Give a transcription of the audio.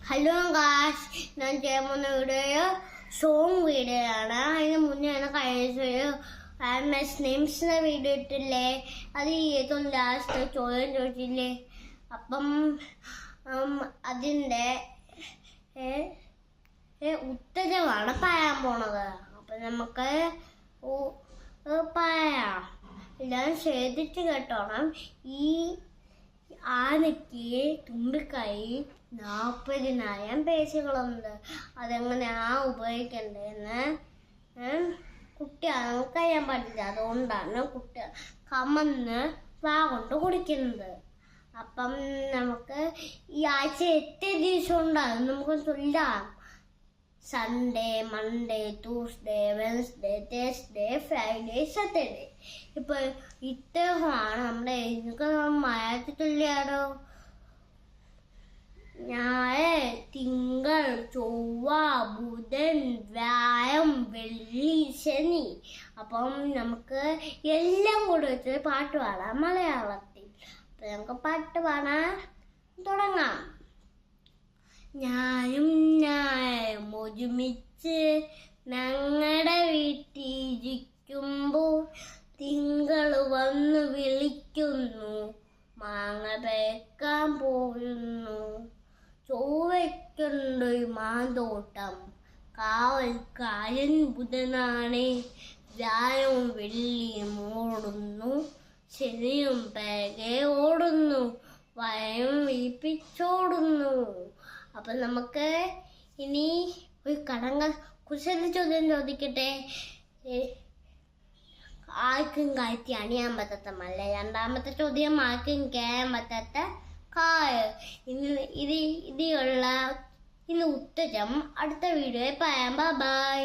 Hello guys, ഞാൻ ചെയ്യാൻ പോകുന്ന വീഡിയോ സോങ് വീഡിയോ ആണ്. അതിന് മുന്നേ കഴിഞ്ഞ നെയിംസിന്റെ വീഡിയോ ഇട്ടില്ലേ, അത് ഏറ്റവും ലാസ്റ്റ് ചോദ്യം ചോദിച്ചില്ലേ, അപ്പം അതിൻ്റെ ഉത്തരമാണ് പറയാൻ പോണത്. അപ്പം നമുക്ക് പറയാം. എല്ലാം ശ്രദ്ധിച്ച് കേട്ടോണം. ഈ ആനയ്ക്ക് തുമ്പിക്കൈ 40,000 പേശികളുണ്ട്. അതെങ്ങനെയാ ഉപയോഗിക്കണ്ടേന്ന് കുട്ടിയാണ് നമുക്ക് അറിയാൻ പാടില്ല. അതുകൊണ്ടാണ് കുട്ടി കമന്ന് വാ കൊണ്ട് കുടിക്കുന്നത്. അപ്പം നമുക്ക് ഈ ആഴ്ച 8 ദിവസം ഉണ്ടാകും. നമുക്ക് ചൊല്ലാം. Sunday, Monday, Tuesday, Wednesday, Thursday, Friday, Saturday. ഇപ്പൊ ഇദ്ദേഹമാണ് നമ്മുടെ മലയാളത്തിൽ ചൊല്ലിയാടോ. ഞായർ, തിങ്കൾ, ചൊവ്വ, ബുധൻ, വ്യാഴം, വെള്ളി, ശനി. അപ്പം നമുക്ക് എല്ലാം കൂടെ വെച്ച് പാട്ട് പാടാം മലയാളത്തിൽ. അപ്പൊ നമുക്ക് പാട്ട് പാടാൻ തുടങ്ങാം. ഞാനും ഞാനും ഒരുമിച്ച് ഞങ്ങളുടെ വീട്ടിലിരിക്കുമ്പോൾ തിങ്കൾ വന്ന് വിളിക്കുന്നു, മാങ്ങ പേക്കാൻ പോരുന്നു. ചൊവ്വയ്ക്കുണ്ട് മാന്തോട്ടം, കാവൽക്കാരൻ ബുധനാണ്. വ്യാഴവും വെള്ളിയും ഓടുന്നു, ശനിയും പേകെ ഓടുന്നു, വയം വീപ്പിച്ചോടുന്നു. അപ്പൊ നമുക്ക് ഇനി ഒരു കുശല ചോദ്യം ചോദിക്കട്ടെ. ആർക്കും കാറ്റി അണിയാൻ പറ്റാത്ത മല്ല. രണ്ടാമത്തെ ചോദ്യം, ആർക്കും കേറാൻ പറ്റാത്ത കായ്. ഇതിനുള്ള ഉത്തരം അടുത്ത വീഡിയോയിൽ പറയാം. ബൈ.